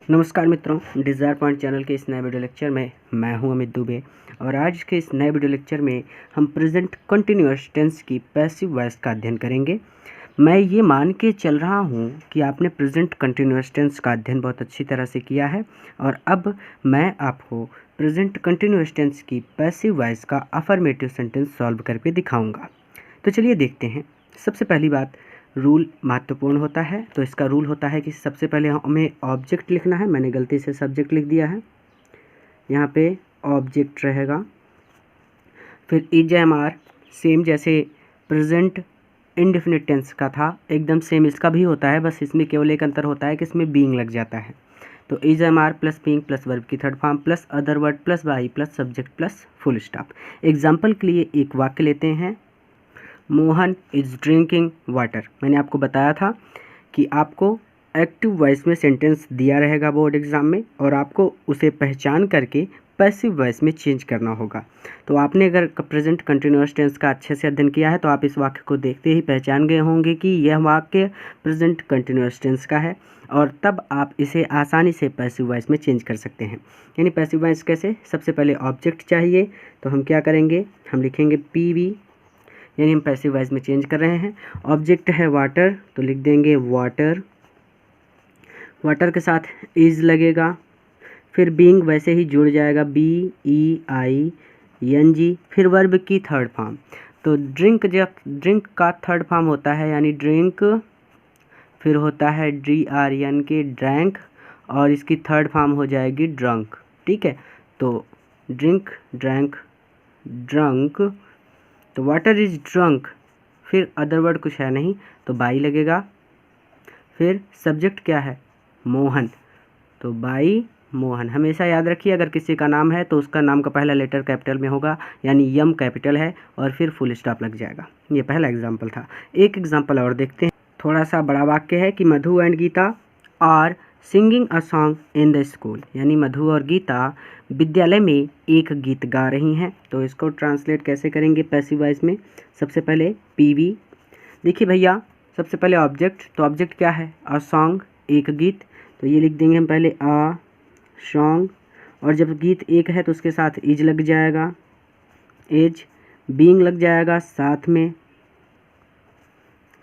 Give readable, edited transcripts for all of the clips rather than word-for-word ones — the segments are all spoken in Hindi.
नमस्कार मित्रों, डिज़ायर पॉइंट चैनल के इस नए वीडियो लेक्चर में मैं हूं अमित दुबे। और आज के इस नए वीडियो लेक्चर में हम प्रेजेंट कंटिन्यूअस टेंस की पैसिव वॉइस का अध्ययन करेंगे। मैं ये मान के चल रहा हूं कि आपने प्रेजेंट कंटिन्यूअस टेंस का अध्ययन बहुत अच्छी तरह से किया है और अब मैं आपको प्रेजेंट कंटिन्यूअस टेंस की पैसिव वॉइस का अफर्मेटिव सेंटेंस सॉल्व करके दिखाऊँगा। तो चलिए देखते हैं। सबसे पहली बात, रूल महत्वपूर्ण होता है। तो इसका रूल होता है कि सबसे पहले हमें ऑब्जेक्ट लिखना है। मैंने गलती से सब्जेक्ट लिख दिया है, यहाँ पे ऑब्जेक्ट रहेगा। फिर इज एम आर, सेम जैसे प्रेजेंट इंडेफिनिट टेंस का था एकदम सेम इसका भी होता है, बस इसमें केवल एक अंतर होता है कि इसमें बीइंग लग जाता है। तो is am are plus being plus verb की third form plus other word plus by plus subject plus full stop. Example के लिए एक वाक्य लेते हैं, मोहन इज़ ड्रिंकिंग वाटर। मैंने आपको बताया था कि आपको एक्टिव वॉइस में सेंटेंस दिया रहेगा बोर्ड एग्ज़ाम में और आपको उसे पहचान करके पैसिव वॉइस में चेंज करना होगा। तो आपने अगर प्रेजेंट कंटिन्यूअस टेंस का अच्छे से अध्ययन किया है तो आप इस वाक्य को देखते ही पहचान गए होंगे कि यह वाक्य प्रेजेंट कंटिन्यूअस टेंस का है और तब आप इसे आसानी से पैसिव वॉइस में चेंज कर सकते हैं। यानी पैसिव वॉइस कैसे? सबसे पहले ऑब्जेक्ट चाहिए, तो हम क्या करेंगे, हम लिखेंगे पी, यानी हम पैसिव वॉइस में चेंज कर रहे हैं। ऑब्जेक्ट है वाटर, तो लिख देंगे वाटर। वाटर के साथ इज लगेगा, फिर बीइंग वैसे ही जुड़ जाएगा, BEING। फिर वर्ब की थर्ड फॉर्म, तो ड्रिंक, जब ड्रिंक का थर्ड फॉर्म होता है यानी ड्रिंक, फिर होता है DRN के ड्रैंक और इसकी थर्ड फॉर्म हो जाएगी ड्रंक। ठीक है, तो ड्रिंक, ड्रैंक, ड्रंक। तो वाटर इज ड्रंक, फिर अदर वर्ड कुछ है नहीं तो बाई लगेगा। फिर सब्जेक्ट क्या है, मोहन, तो बाई मोहन। हमेशा याद रखिए अगर किसी का नाम है तो उसका नाम का पहला लेटर कैपिटल में होगा, यानी यम कैपिटल है और फिर फुल स्टॉप लग जाएगा। ये पहला एग्जाम्पल था। एक एग्जाम्पल और देखते हैं, थोड़ा सा बड़ा वाक्य है कि Madhu and Geeta are singing a song in the school, यानी मधु और गीता विद्यालय में एक गीत गा रही हैं। तो इसको ट्रांसलेट कैसे करेंगे पैसिव वॉइस में? सबसे पहले PV, देखिए भैया, सबसे पहले ऑब्जेक्ट, तो ऑब्जेक्ट क्या है, अ सॉन्ग, एक गीत, तो ये लिख देंगे हम पहले अ सॉन्ग। और जब गीत एक है तो उसके साथ इज लग जाएगा, एज, बीइंग लग जाएगा साथ में।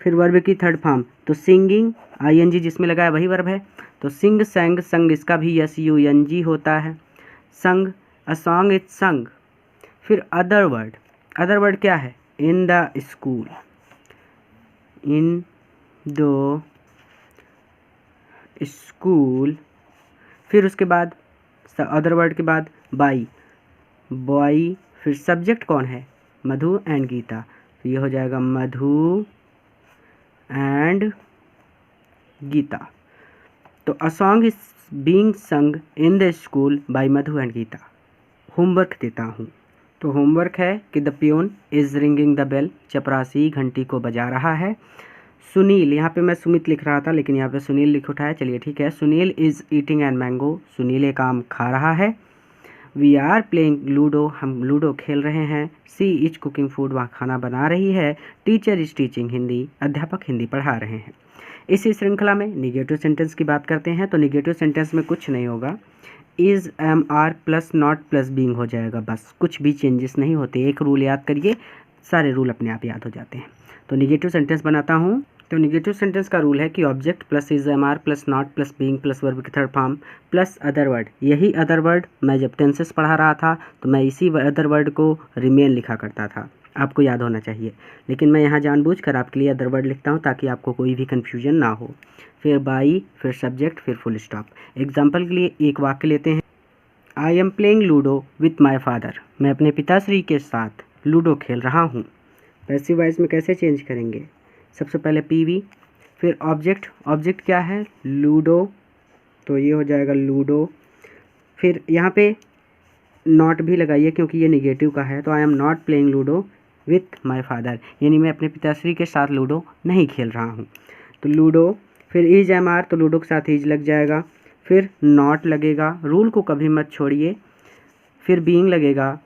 फिर वर्ब की थर्ड फॉर्म, तो सिंगिंग, ING जिसमें लगा है वही वर्ब है, तो सिंग, संग, संग इसका भी SUNG होता है, संग, अ सॉन्ग इज संग। फिर अदर वर्ड, अदर वर्ड क्या है, इन the school, in the school. फिर उसके बाद अदर वर्ड के बाद बाई, बॉय। फिर सब्जेक्ट कौन है, मधु एंड गीता, तो ये हो जाएगा मधु एंड गीता। तो a song is being sung in the school by Madhu and Geeta. Homework देता हूँ, तो होमवर्क है कि the peon is ringing the bell, चपरासी घंटी को बजा रहा है। सुनील, यहाँ पे मैं सुमित लिख रहा था लेकिन यहाँ पे सुनील लिख उठा है, चलिए ठीक है। Sunil is eating N mango, Sunil एक आम खा रहा है। वी आर प्लेइंग लूडो, हम लूडो खेल रहे हैं। सी इज कुकिंग फूड, वहाँ खाना बना रही है। टीचर इज टीचिंग हिंदी, अध्यापक हिंदी पढ़ा रहे हैं। इसी श्रृंखला में निगेटिव सेंटेंस की बात करते हैं। तो निगेटिव सेंटेंस में कुछ नहीं होगा, is am are plus not plus being हो जाएगा, बस कुछ भी चेंजेस नहीं होते। एक रूल याद करिए, सारे रूल अपने आप याद हो जाते हैं। तो निगेटिव सेंटेंस बनाता हूँ, तो निगेटिव सेंटेंस का रूल है कि object plus is am are plus not plus being plus verb की third form plus other word. यही अदर वर्ड मैं जब टेंसेस पढ़ा रहा था तो मैं इसी अदर वर्ड को रिमेन लिखा करता था, आपको याद होना चाहिए। लेकिन मैं यहाँ जानबूझकर आपके लिए अदर वर्ड लिखता हूँ ताकि आपको कोई भी कन्फ्यूजन ना हो। फिर बाई, फिर सब्जेक्ट, फिर फुल स्टॉप। एग्जाम्पल के लिए एक वाक्य लेते हैं, I am playing ludo with my father, मैं अपने पिताश्री के साथ लूडो खेल रहा हूँ। पैसिव वॉइस में कैसे चेंज करेंगे? सबसे पहले PV, फिर ऑब्जेक्ट, ऑब्जेक्ट क्या है, लूडो, तो ये हो जाएगा लूडो। फिर यहाँ पे नॉट भी लगाइए क्योंकि ये निगेटिव का है, तो I am not playing ludo with my father, यानी मैं अपने पिताश्री के साथ लूडो नहीं खेल रहा हूँ। तो लूडो, फिर इज एम आर, तो लूडो के साथ इज लग जाएगा। फिर नॉट लगेगा, रूल को कभी मत छोड़िए। फिर बीइंग लगेगा।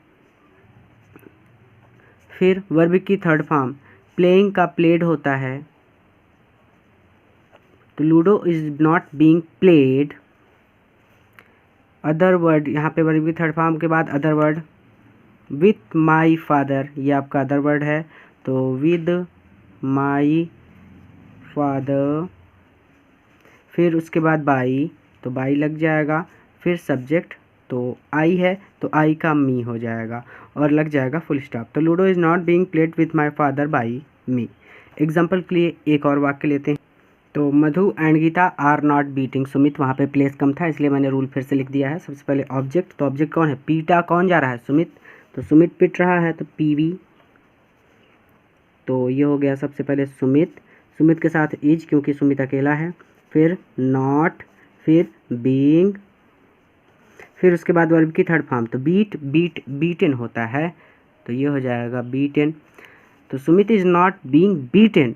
फिर वर्ब की थर्ड फॉर्म, प्लेइंग का प्लेड होता है, तो ludo is not being played, other word, यहाँ पे वर्ब की थर्ड फॉर्म के बाद other word, with my father, ये आपका अदर वर्ड है, तो विद माई फादर, फिर उसके बाद बाई, तो बाई लग जाएगा, फिर सब्जेक्ट तो आई है तो आई का मी हो जाएगा और लग जाएगा फुल स्टॉप। तो ludo is not being played with my father by me. Example के लिए एक और वाक्य लेते हैं। तो Madhu and Geeta are not beating Sumit, वहाँ पे प्लेस कम था इसलिए मैंने रूल फिर से लिख दिया है। सबसे पहले ऑब्जेक्ट, तो ऑब्जेक्ट कौन है, पीटा कौन जा रहा है, सुमित, तो सुमित पिट रहा है तो पीवी, तो ये हो गया सबसे पहले सुमित, सुमित के साथ इज क्योंकि सुमित अकेला है, फिर नॉट, फिर बीइंग, फिर उसके बाद वर्ब की थर्ड फॉर्म, तो बीट, बीट, बीटन होता है तो ये हो जाएगा बीटन। तो Sumit is not being beaten,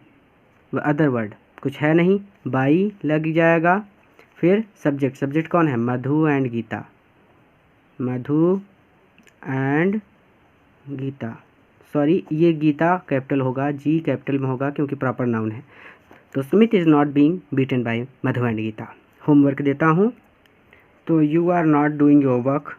other word कुछ है नहीं, बाई लग जाएगा, फिर सब्जेक्ट, सब्जेक्ट कौन है, Madhu and Geeta, Madhu and Geeta, sorry ये गीता कैपिटल होगा, जी कैपिटल में होगा क्योंकि प्रॉपर नाउन है। तो Sumit is not being beaten by Madhu and Geeta. Homework देता हूँ, तो you are not doing your work,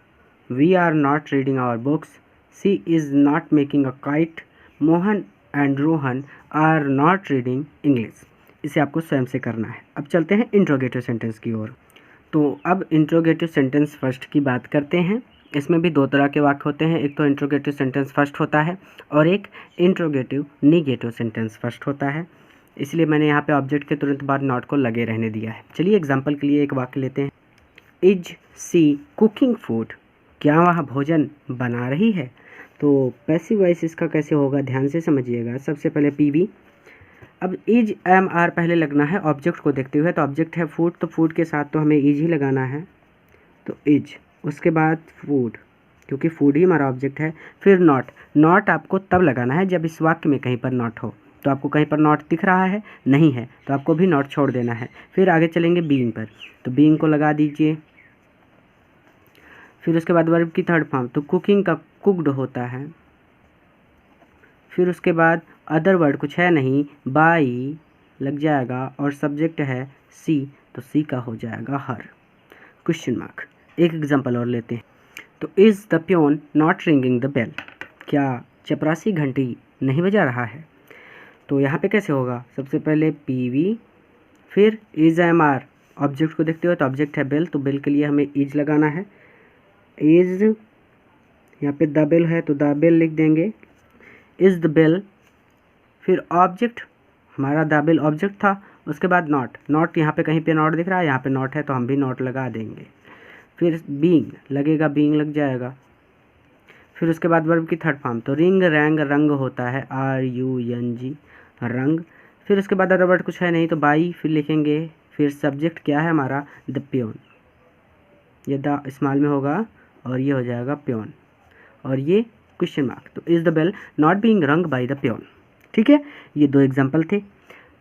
we are not reading our books, she is not making a kite, Mohan and Rohan are not reading English. इसे आपको स्वयं से करना है। अब चलते हैं इंट्रोगेटिव सेंटेंस की ओर। तो अब इंट्रोगेटिव सेंटेंस फर्स्ट की बात करते हैं। इसमें भी दो तरह के वाक्य होते हैं, एक तो इंट्रोगेटिव सेंटेंस फर्स्ट होता है और एक इंट्रोगेटिव निगेटिव सेंटेंस फर्स्ट होता है, इसलिए मैंने यहाँ पे ऑब्जेक्ट के तुरंत बाद नॉट को लगे रहने दिया है। चलिए एग्जांपल के लिए एक वाक्य लेते हैं। इज सी कुकिंग फूड, क्या वह भोजन बना रही है। तो पैसिव वॉइस इसका कैसे होगा ध्यान से समझिएगा। सबसे पहले पीवी, अब इज एम आर पहले लगना है ऑब्जेक्ट को देखते हुए, तो ऑब्जेक्ट है फूड, तो फूड के साथ तो हमें इज ही लगाना है, तो इज, उसके बाद फूड क्योंकि फूड ही हमारा ऑब्जेक्ट है, फिर नॉट, नॉट आपको तब लगाना है जब इस वाक्य में कहीं पर नॉट हो। तो आपको कहीं पर नॉट दिख रहा है, नहीं है, तो आपको भी नॉट छोड़ देना है। फिर आगे चलेंगे बीइंग पर, तो बीइंग को लगा दीजिए, फिर उसके बाद वर्ब की थर्ड फॉर्म, तो कुकिंग का कुक्ड होता है, फिर उसके बाद अदर वर्ड कुछ है नहीं, बाई लग जाएगा और सब्जेक्ट है सी, तो सी का हो जाएगा हर, क्वेश्चन मार्क। एक एग्जांपल और लेते हैं। तो is the peon not ringing the bell, क्या चपरासी घंटी नहीं बजा रहा है। तो यहाँ पे कैसे होगा, सबसे पहले पीवी, फिर इज एम आर, ऑब्जेक्ट को देखते हो तो ऑब्जेक्ट है बेल, तो बेल के लिए हमें इज लगाना है, इज, यहाँ पे द बेल है तो द बेल लिख देंगे, इज़ द बेल, फिर ऑब्जेक्ट हमारा द बेल ऑब्जेक्ट था, उसके बाद नॉट, नॉट यहाँ पे कहीं पे नॉट दिख रहा है, यहाँ पे नॉट है तो हम भी नॉट लगा देंगे, फिर बीइंग लगेगा, बीइंग लग जाएगा, फिर उसके बाद वर्ब की थर्ड फॉर्म, तो रिंग रैंग रंग होता है, RUNG रंग, फिर उसके बाद अदर वर्ड कुछ है नहीं तो बाई फिर लिखेंगे, फिर सब्जेक्ट क्या है हमारा द प्योन, ये द स्मॉल में होगा और ये हो जाएगा प्योन और ये क्वेश्चन मार्क। तो is the bell not being rung by the peon. ठीक है, ये दो एग्जाम्पल थे।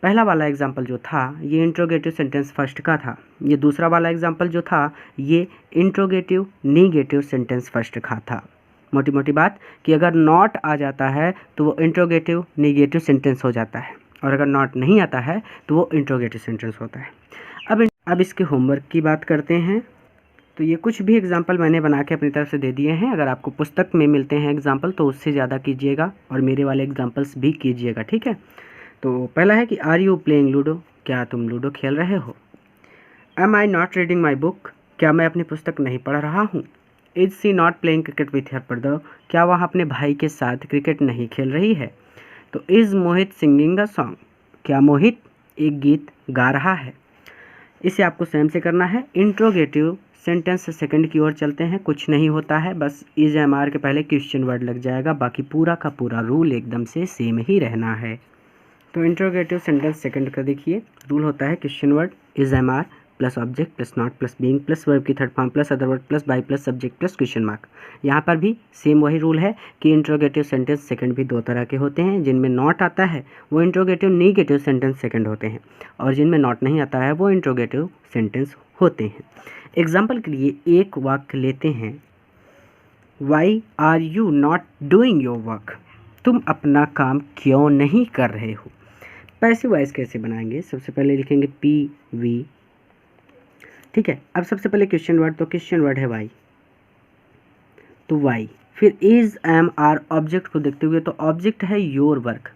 पहला वाला एग्जाम्पल जो था ये इंट्रोगेटिव सेंटेंस फर्स्ट का था, ये दूसरा वाला एग्जाम्पल जो था ये इंट्रोगेटिव निगेटिव सेंटेंस फर्स्ट का था। मोटी मोटी बात कि अगर नॉट आ जाता है तो वो इंट्रोगेटिव निगेटिव सेंटेंस हो जाता है और अगर नॉट नहीं आता है तो वो इंट्रोगेटिव सेंटेंस होता है। अब इसके होमवर्क की बात करते हैं। तो ये कुछ भी एग्जाम्पल मैंने बना के अपनी तरफ से दे दिए हैं, अगर आपको पुस्तक में मिलते हैं एग्जाम्पल तो उससे ज़्यादा कीजिएगा और मेरे वाले एग्जाम्पल्स भी कीजिएगा। ठीक है, तो पहला है कि आर यू प्लेइंग लूडो, क्या तुम लूडो खेल रहे हो। Am I not reading my book, क्या मैं अपनी पुस्तक नहीं पढ़ रहा हूँ। Is she not playing cricket with her brother, क्या वह अपने भाई के साथ क्रिकेट नहीं खेल रही है। तो is Mohit singing a song, क्या मोहित एक गीत गा रहा है। इसे आपको स्वयं से करना है। इंट्रोगेटिव सेंटेंस सेकंड की ओर चलते हैं। कुछ नहीं होता है, बस इज एम आर के पहले क्वेश्चन वर्ड लग जाएगा, बाकी पूरा का पूरा रूल एकदम से सेम ही रहना है। तो इंट्रोगेटिव सेंटेंस सेकंड का देखिए, रूल होता है question word is am are plus object plus not plus being plus verb की third form plus other word plus by plus subject plus question mark. यहाँ पर भी सेम वही रूल है कि इंट्रोगेटिव सेंटेंस सेकंड भी दो तरह के होते हैं, जिनमें नॉट आता है वो इंट्रोगेटिव निगेटिव सेंटेंस सेकंड होते हैं और जिनमें नॉट नहीं आता है वो इंट्रोगेटिव सेंटेंस होते हैं। एग्जाम्पल के लिए एक वाक्य लेते हैं, why are you not doing your work, तुम अपना काम क्यों नहीं कर रहे हो। पैसिव वॉइस कैसे बनाएंगे, सबसे पहले लिखेंगे पी वी, ठीक है। अब सबसे पहले क्वेश्चन वर्ड, तो क्वेश्चन वर्ड है वाई, तो वाई। फिर इज एम आर ऑब्जेक्ट को देखते हुए, तो ऑब्जेक्ट है योर वर्क।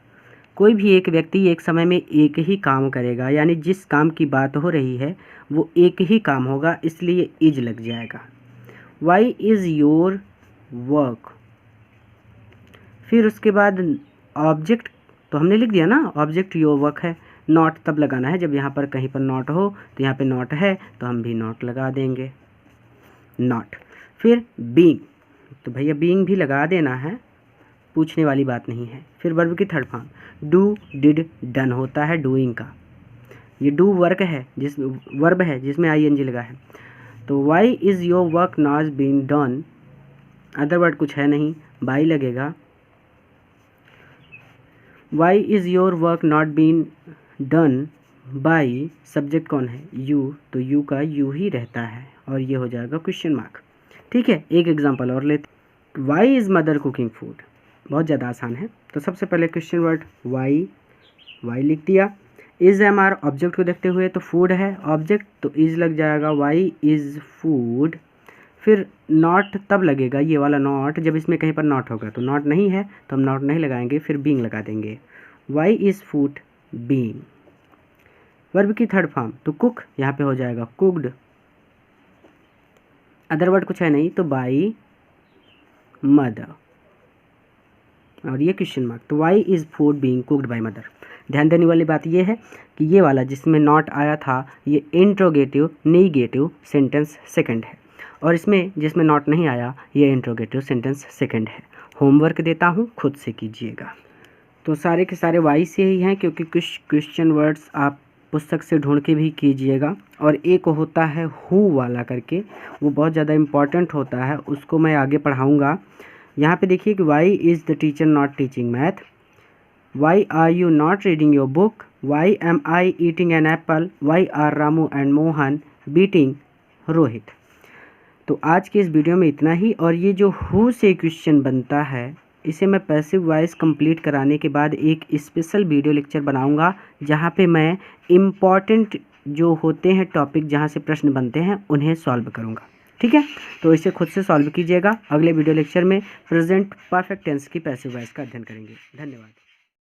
कोई भी एक व्यक्ति एक समय में एक ही काम करेगा, यानी जिस काम की बात हो रही है वो एक ही काम होगा, इसलिए इज लग जाएगा। Why is your work. फिर उसके बाद ऑब्जेक्ट तो हमने लिख दिया ना, ऑब्जेक्ट योर वर्क है। नॉट तब लगाना है जब यहाँ पर कहीं पर नॉट हो, तो यहाँ पे नॉट है तो हम भी नॉट लगा देंगे, नॉट। फिर बीइंग, तो भैया बीइंग भी लगा देना है, पूछने वाली बात नहीं है। फिर वर्ब की third form, do did done होता है डूइंग का। ये डू वर्क है, वर्ब है जिसमें ING लगा है। तो why is your work not been done, other word कुछ है नहीं, बाई लगेगा। Why is your work not been done by, subject कौन है, यू, तो यू का यू ही रहता है और ये हो जाएगा क्वेश्चन मार्क। ठीक है, एक एग्जांपल और लेते। Why is mother cooking food, बहुत ज़्यादा आसान है। तो सबसे पहले क्वेश्चन वर्ड वाई, वाई लिख दिया। इज़ एम आर ऑब्जेक्ट को देखते हुए, तो फूड है ऑब्जेक्ट, तो इज़ लग जाएगा, वाई इज़ फूड। फिर नॉट तब लगेगा, ये वाला नॉट, जब इसमें कहीं पर नॉट होगा, तो नॉट नहीं है तो हम नॉट नहीं लगाएंगे, फिर बीइंग लगा देंगे। Why is food being. Verb की थर्ड फॉर्म, तो कुक, यहाँ पे हो जाएगा कुक्ड। अदर वर्ड कुछ है नहीं, तो बाई मदर, और ये क्वेश्चन मार्क। तो why is food being cooked by mother. ध्यान देने वाली बात ये है कि ये वाला जिसमें नॉट आया था ये इंट्रोगेटिव नेगेटिव सेंटेंस सेकंड है, और इसमें जिसमें नॉट नहीं आया ये इंट्रोगेटिव सेंटेंस सेकंड है। होमवर्क देता हूँ, खुद से कीजिएगा। तो सारे के सारे वाई से ही हैं, क्योंकि कुछ क्वेश्चन वर्ड्स आप पुस्तक से ढूंढ के भी कीजिएगा। और एक होता है हु वाला करके, वो बहुत ज़्यादा इम्पॉर्टेंट होता है, उसको मैं आगे पढ़ाऊँगा। यहाँ पे देखिए कि why is the teacher not teaching math, why are you not reading your book, why am I eating an apple, why are Ramu and Mohan beating Rohit. तो आज के इस वीडियो में इतना ही। और ये जो हु से क्वेश्चन बनता है, इसे मैं पैसिव वॉइस कंप्लीट कराने के बाद एक स्पेशल वीडियो लेक्चर बनाऊंगा, जहाँ पे मैं इम्पॉर्टेंट जो होते हैं टॉपिक, जहाँ से प्रश्न बनते हैं, उन्हें सॉल्व करूँगा। ठीक है, तो इसे खुद से सॉल्व कीजिएगा। अगले वीडियो लेक्चर में प्रेजेंट परफेक्ट टेंस की पैसिव वॉइस का अध्ययन करेंगे। धन्यवाद।